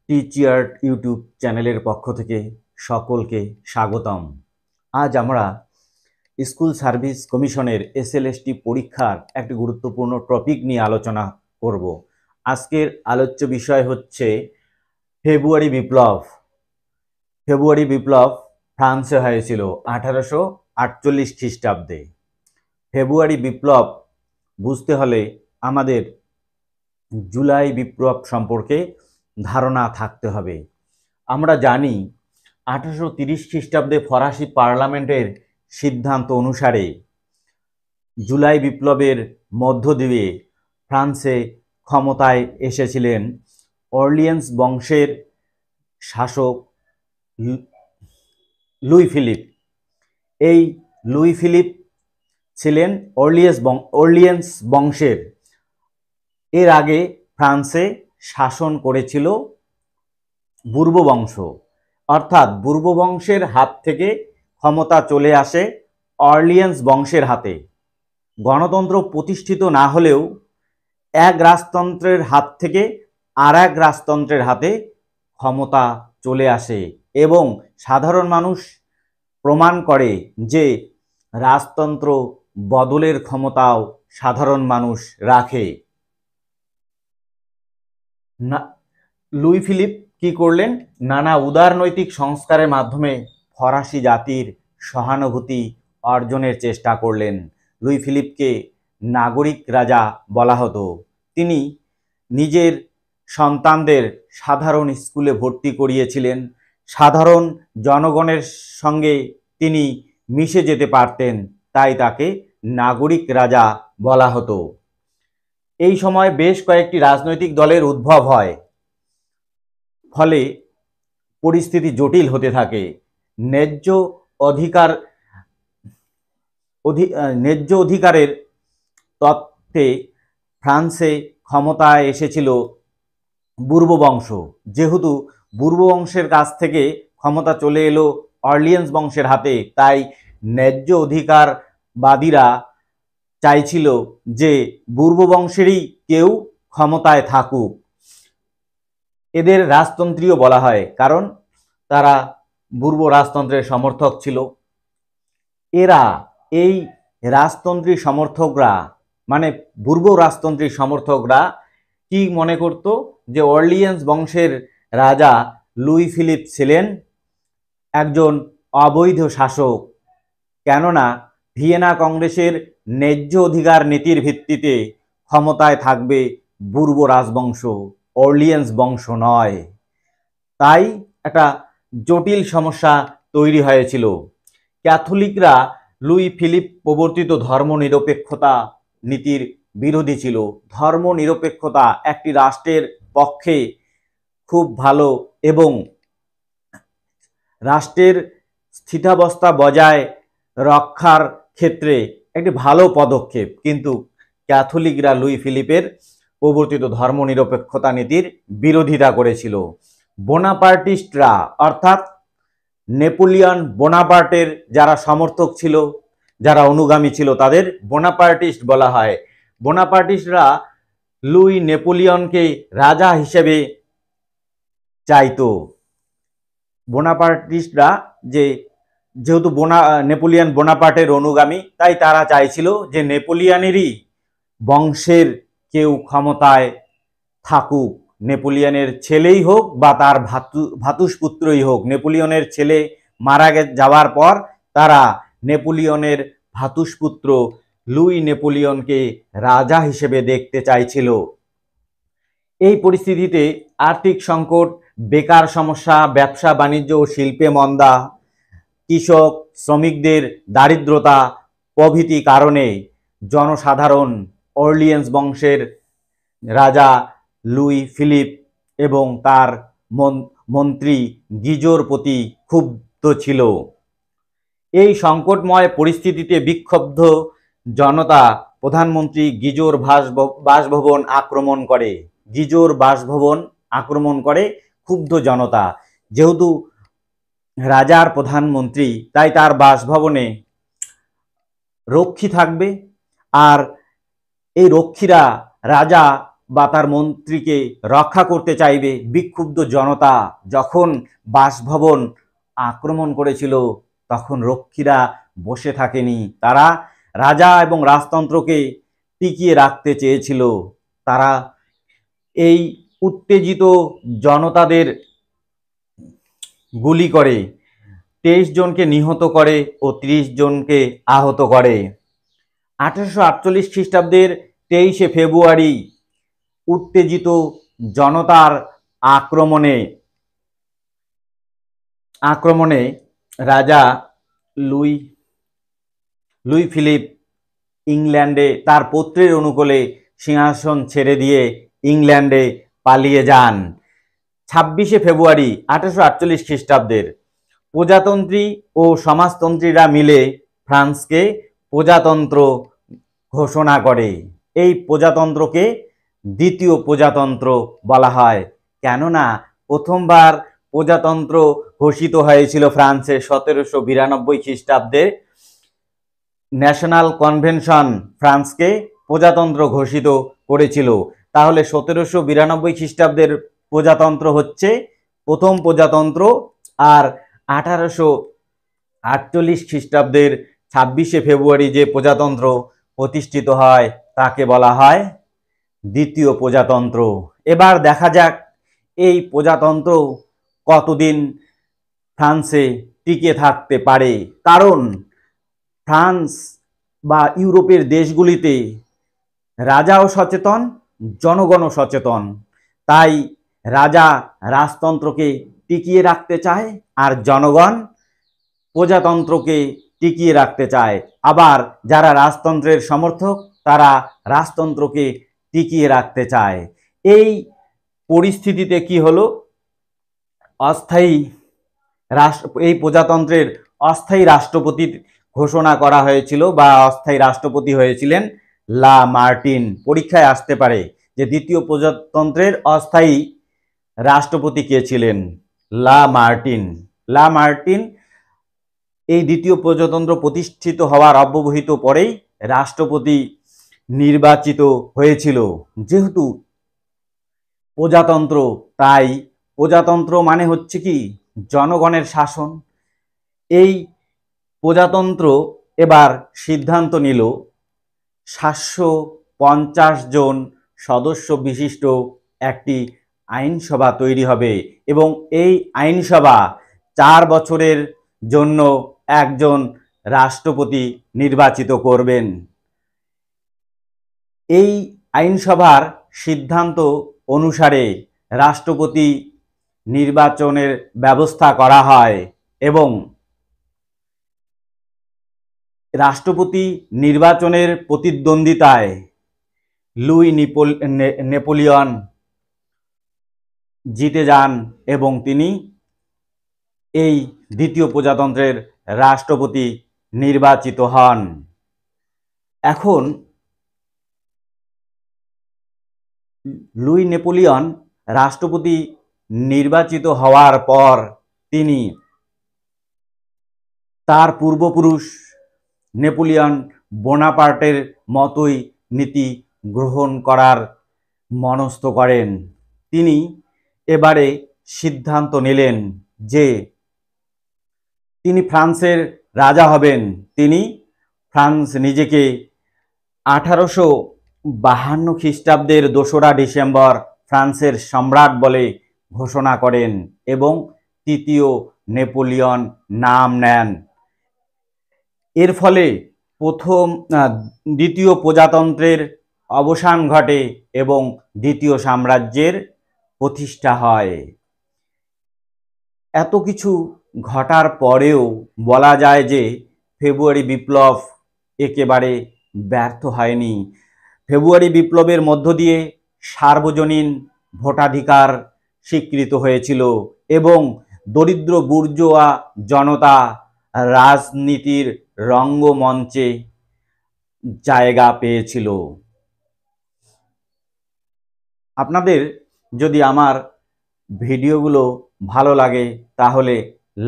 টিচিয়ার YouTube চ্যানেলের পক্ষ থেকে সকলকে স্বাগতম। আজ আমরা স্কুল সার্ভিস কমিশনের এসএলএসটি পরীক্ষার একটি গুরুত্বপূর্ণ টপিক নিয়ে আলোচনা করব। আজকের আলোচ্য বিষয় হচ্ছে ফেব্রুয়ারি বিপ্লব। ফেব্রুয়ারি বিপ্লব ফ্রান্সে হয়েছিল 1848 খ্রিস্টাব্দে। ফেব্রুয়ারি বিপ্লব বুঝতে হলে আমাদের জুলাই বিপ্লব সম্পর্কে ধারণা থাকতে হবে। আমরা জানি 1830 খ্রিস্টাব্দে ফরাসি পার্লামেন্টের সিদ্ধান্ত অনুসারে জুলাই বিপ্লবের মধ্য দিয়ে ফ্রান্সে ক্ষমতায় এসেছিলেন অর্লিয়েন্স বংশের শাসক লুই ফিলিপ। এই লুই ফিলিপ ছিলেন অর্লিয়েন্স বংশের। এর আগে ফ্রান্সে শাসন করেছিল বুর্ব বংশ, অর্থাৎ বুর্ব বংশের হাত থেকে ক্ষমতা চলে আসে অর্লিয়েন্স বংশের হাতে। গণতন্ত্র প্রতিষ্ঠিত না হলেও এক রাজতন্ত্রের হাত থেকে আর এক রাজতন্ত্রের হাতে ক্ষমতা চলে আসে এবং সাধারণ মানুষ প্রমাণ করে যে রাজতন্ত্র বদলের ক্ষমতাও সাধারণ মানুষ রাখে। লুই ফিলিপ কি করলেন? নানা উদারনৈতিক সংস্কারের মাধ্যমে ফরাসি জাতির সহানুভূতি অর্জনের চেষ্টা করলেন। লুই ফিলিপকে নাগরিক রাজা বলা হতো। তিনি নিজের সন্তানদের সাধারণ স্কুলে ভর্তি করিয়েছিলেন। সাধারণ জনগণের সঙ্গে তিনি মিশে যেতে পারতেন, তাই তাকে নাগরিক রাজা বলা হতো। এই সময় বেশ কয়েকটি রাজনৈতিক দলের উদ্ভব হয়, ফলে পরিস্থিতি জটিল হতে থাকে। ন্যায্য অধিকারের তত্ত্বে ফ্রান্সে ক্ষমতায় এসেছিল বুর্ব বংশ। যেহেতু বুর্ব বংশের কাছ থেকে ক্ষমতা চলে এলো অর্লিয়েন্স বংশের হাতে, তাই ন্যায্য অধিকারবাদীরা চাইছিল যে বুর্ব বংশেরই কেউ ক্ষমতায় থাকুক। এদের রাজতন্ত্রীয় বলা হয়, কারণ তারা বুর্ব রাজতন্ত্রের সমর্থক ছিল। এই রাজতন্ত্রী সমর্থকরা, মানে বুর্ব রাজতন্ত্রী সমর্থকরা কি মনে করত? যে অর্লিয়েন্স বংশের রাজা লুই ফিলিপ ছিলেন একজন অবৈধ শাসক, কেননা ভিয়েনা কংগ্রেসের ন্যায্য অধিকার নীতির ভিত্তিতে ক্ষমতায় থাকবে বুর্ব রাজবংশ, অর্লিয়েন্স বংশ নয়। তাই একটা জটিল সমস্যা তৈরি হয়েছিল। ক্যাথলিকরা লুই ফিলিপ প্রবর্তিত ধর্মনিরপেক্ষতা নীতির বিরোধী ছিল। ধর্মনিরপেক্ষতা একটি রাষ্ট্রের পক্ষে খুব ভালো এবং রাষ্ট্রের স্থিতাবস্থা বজায় রক্ষার ক্ষেত্রে একটি ভালো পদক্ষেপ, কিন্তু ক্যাথলিকরা লুই ফিলিপের প্রবর্তিত ধর্মনিরপেক্ষতা নীতির বিরোধিতা করেছিল। বোনাপার্টিস্টরা, অর্থাৎ নেপোলিয়ন বোনাপার্টের যারা সমর্থক ছিল, যারা অনুগামী ছিল, তাদের বোনাপার্টিস্ট বলা হয়। বোনাপার্টিস্টরা লুই নেপোলিয়নকে রাজা হিসেবে চাইতো। বোনাপার্টিস্টরা যেহেতু নেপোলিয়ন বোনাপার্টের অনুগামী, তাই তারা চাইছিল যে নেপোলিয়নেরই বংশের কেউ ক্ষমতায় থাকুক। নেপোলিয়নের ছেলেই হোক বা তার ভাতুষপুত্রই হোক। নেপোলিয়নের ছেলে মারা যাওয়ার পর তারা নেপোলিয়নের ভাতুষপুত্র লুই নেপোলিয়নকে রাজা হিসেবে দেখতে চাইছিল। এই পরিস্থিতিতে আর্থিক সংকট, বেকার সমস্যা, ব্যবসা বাণিজ্য ও শিল্পে মন্দা, কৃষক শ্রমিকদের দারিদ্রতা প্রভৃতি কারণে জনসাধারণ অর্লিয়েন্স বংশের রাজা লুই ফিলিপ এবং তার মন্ত্রী গিজোর প্রতি ক্ষুব্ধ ছিল। এই সংকটময় পরিস্থিতিতে বিক্ষুব্ধ জনতা প্রধানমন্ত্রী গিজোর বাসভবন আক্রমণ করে। ক্ষুব্ধ জনতা, যেহেতু রাজার প্রধানমন্ত্রী, তাই তার বাসভবনে রক্ষী থাকবে, আর এই রক্ষীরা রাজা বা তার মন্ত্রীকে রক্ষা করতে চাইবে। বিক্ষুব্ধ জনতা যখন বাসভবন আক্রমণ করেছিল তখন রক্ষীরা বসে থাকেনি, তারা রাজা এবং রাজতন্ত্রকে টিকিয়ে রাখতে চেয়েছিল। তারা এই উত্তেজিত জনতাদের গুলি করে 23 জনকে নিহত করে ও 30 জনকে আহত করে। 1848 খ্রিস্টাব্দের 23শে ফেব্রুয়ারি উত্তেজিত জনতার আক্রমণে রাজা লুই ফিলিপ ইংল্যান্ডে তার পুত্রের অনুকূলে সিংহাসন ছেড়ে দিয়ে ইংল্যান্ডে পালিয়ে যান। 26শে ফেব্রুয়ারি 1848 খ্রিস্টাব্দের প্রজাতন্ত্রী ও সমাজতন্ত্রীরা মিলে ফ্রান্সকে প্রজাতন্ত্র ঘোষণা করে। এই প্রজাতন্ত্রকে দ্বিতীয় প্রজাতন্ত্র বলা হয়, কেননা প্রথমবার প্রজাতন্ত্র ঘোষিত হয়েছিল ফ্রান্সে 1792 খ্রিস্টাব্দে। ন্যাশনাল কনভেনশন ফ্রান্সকে প্রজাতন্ত্র ঘোষিত করেছিল। তাহলে 1792 খ্রিস্টাব্দের প্রজাতন্ত্র হচ্ছে প্রথম প্রজাতন্ত্র, আর 1848 খ্রিস্টাব্দের 26শে ফেব্রুয়ারি যে প্রজাতন্ত্র প্রতিষ্ঠিত হয় তাকে বলা হয় দ্বিতীয় প্রজাতন্ত্র। এবার দেখা যাক এই প্রজাতন্ত্র কতদিন ফ্রান্সে টিকে থাকতে পারে, কারণ ফ্রান্স বা ইউরোপের দেশগুলিতে রাজাও সচেতন, জনগণও সচেতন। তাই রাজা রাজতন্ত্রকে টিকিয়ে রাখতে চায় আর জনগণ প্রজাতন্ত্রকে টিকিয়ে রাখতে চায়। আবার যারা রাজতন্ত্রের সমর্থক তারা রাজতন্ত্রকে টিকিয়ে রাখতে চায়। এই পরিস্থিতিতে কি হলো, এই প্রজাতন্ত্রের অস্থায়ী রাষ্ট্রপতির ঘোষণা করা হয়েছিল বা অস্থায়ী রাষ্ট্রপতি হয়েছিলেন লা মার্টিন। পরীক্ষায় আসতে পারে যে দ্বিতীয় প্রজাতন্ত্রের অস্থায়ী রাষ্ট্রপতি কে ছিলেন? লা মার্টিন এই দ্বিতীয় প্রজাতন্ত্র প্রতিষ্ঠিত হওয়ার অব্যবহিত পরেই রাষ্ট্রপতি নির্বাচিত হয়েছিল। যেহেতু প্রজাতন্ত্র, তাই প্রজাতন্ত্র মানে হচ্ছে কি জনগণের শাসন। এই প্রজাতন্ত্র এবার সিদ্ধান্ত নিল 750 জন সদস্য বিশিষ্ট একটি আইনসভা তৈরি হবে এবং এই আইনসভা 4 বছরের জন্য একজন রাষ্ট্রপতি নির্বাচিত করবেন। এই আইনসভার সিদ্ধান্ত অনুসারে রাষ্ট্রপতি নির্বাচনের ব্যবস্থা করা হয় এবং রাষ্ট্রপতি নির্বাচনের প্রতিদ্বন্দ্বিতায় লুই নেপোলিয়ন জিতে যান এবং তিনি এই দ্বিতীয় প্রজাতন্ত্রের রাষ্ট্রপতি নির্বাচিত হন। এখন লুই নেপোলিয়ন রাষ্ট্রপতি নির্বাচিত হওয়ার পর তিনি তার পূর্বপুরুষ নেপোলিয়ন বোনাপার্টের মতোই নীতি গ্রহণ করার মনস্থ করেন। তিনি এবারে সিদ্ধান্ত নিলেন যে তিনি ফ্রান্সের রাজা হবেন। তিনি ফ্রান্স নিজেকে 1852 খ্রিস্টাব্দের 2রা ডিসেম্বর ফ্রান্সের সম্রাট বলে ঘোষণা করেন এবং তৃতীয় নেপোলিয়ন নাম নেন। এর ফলে দ্বিতীয় প্রজাতন্ত্রের অবসান ঘটে এবং দ্বিতীয় সাম্রাজ্যের প্রতিষ্ঠা হয়। এত কিছু ঘটার পরেও বলা যায় যে ফেব্রুয়ারি বিপ্লব একেবারে ব্যর্থ হয়নি। ফেব্রুয়ারি বিপ্লবের মধ্য দিয়ে সার্বজনীন ভোটাধিকার স্বীকৃত হয়েছিল এবং দরিদ্র বুর্জোয়া জনতা রাজনীতির রঙ্গমঞ্চে জায়গা পেয়েছিল। আপনাদের যদি আমার ভিডিওগুলো ভালো লাগে তাহলে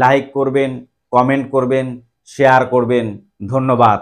লাইক করবেন, কমেন্ট করবেন, শেয়ার করবেন। ধন্যবাদ।